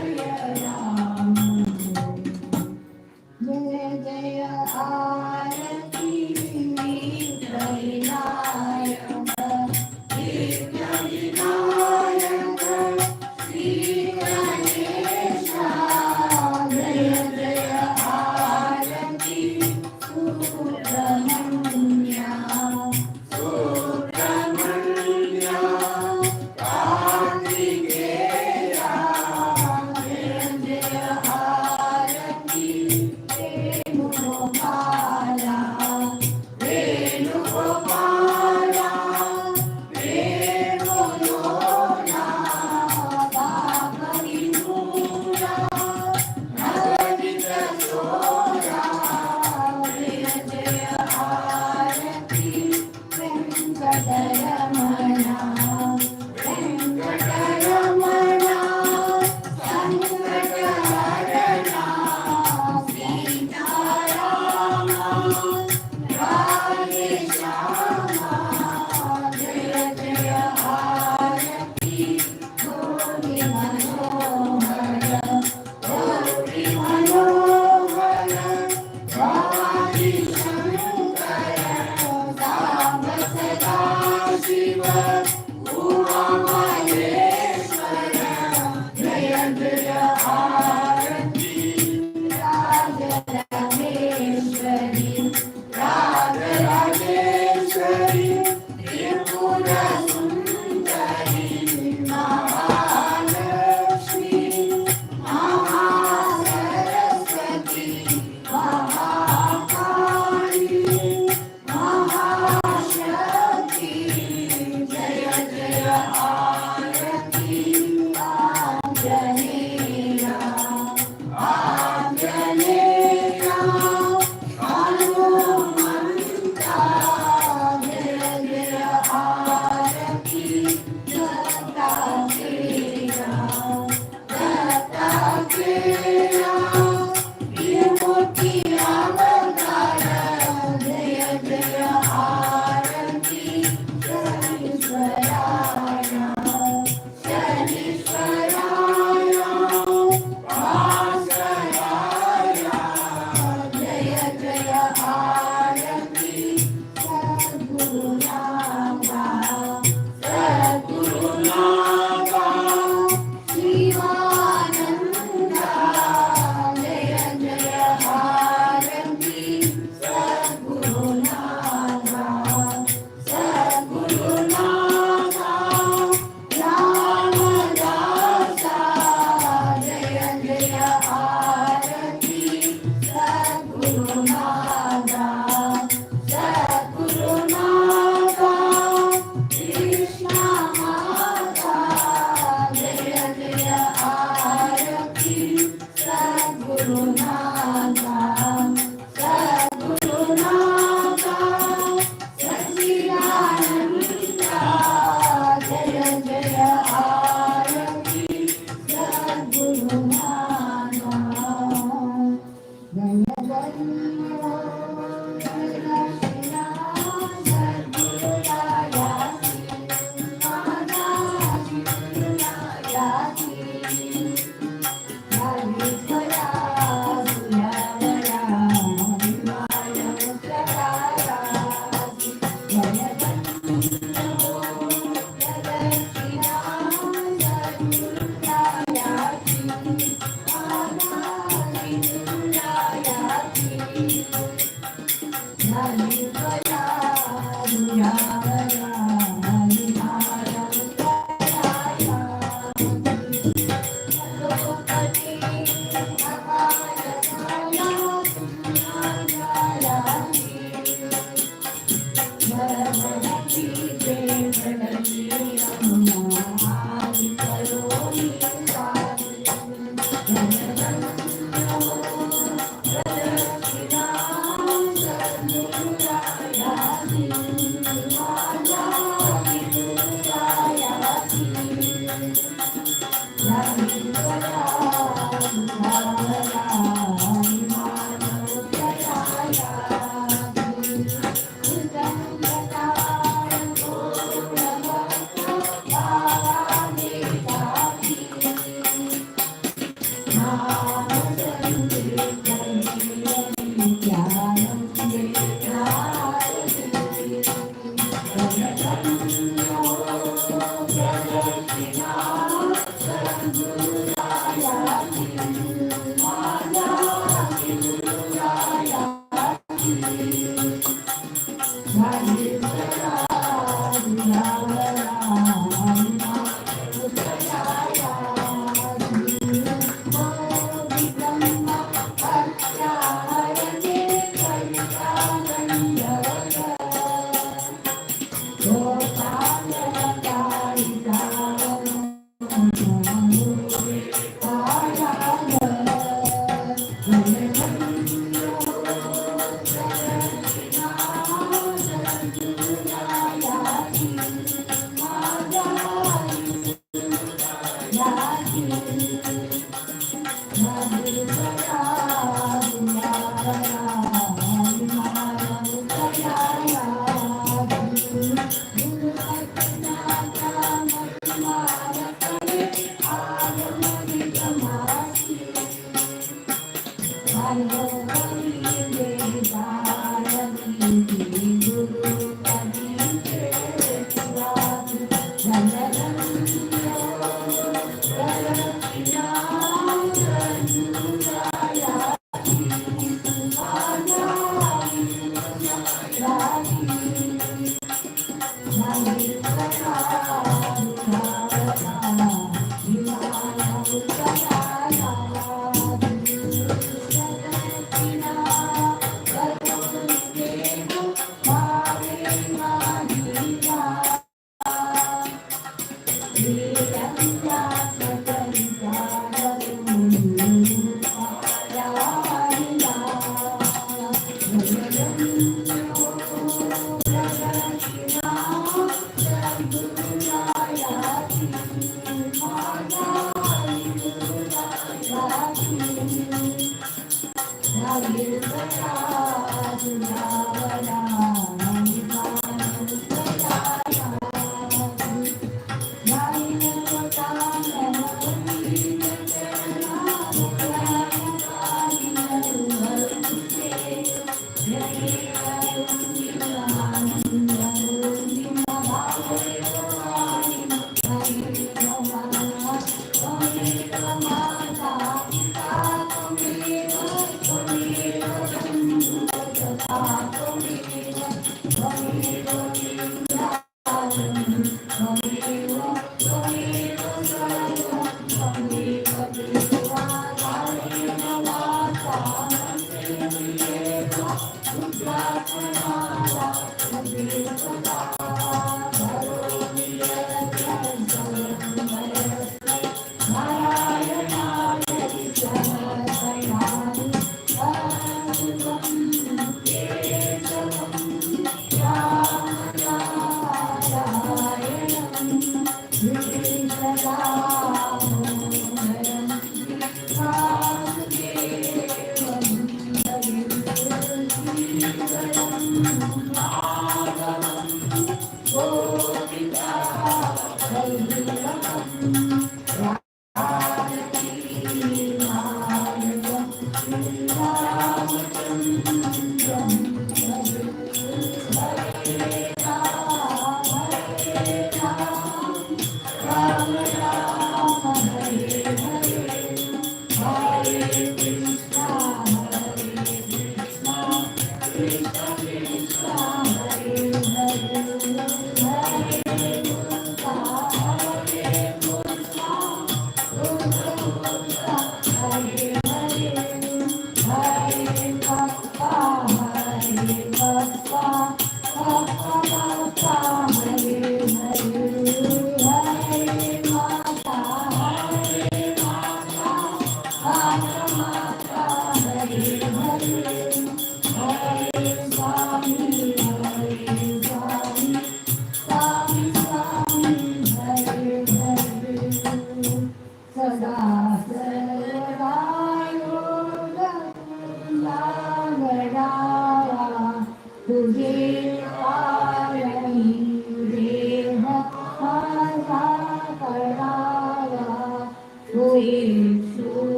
Jaya Ram Jaya Jaya Arati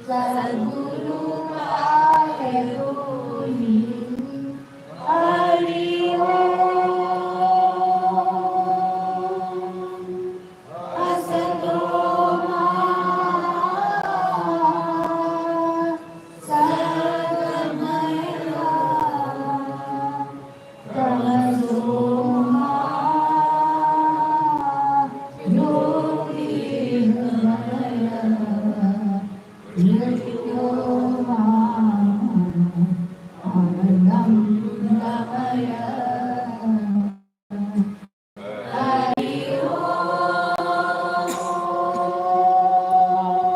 सद्गुरु पाए होनी हरि ओम असतो मा सद्गमया तमसो मा ज्योतिर्गमया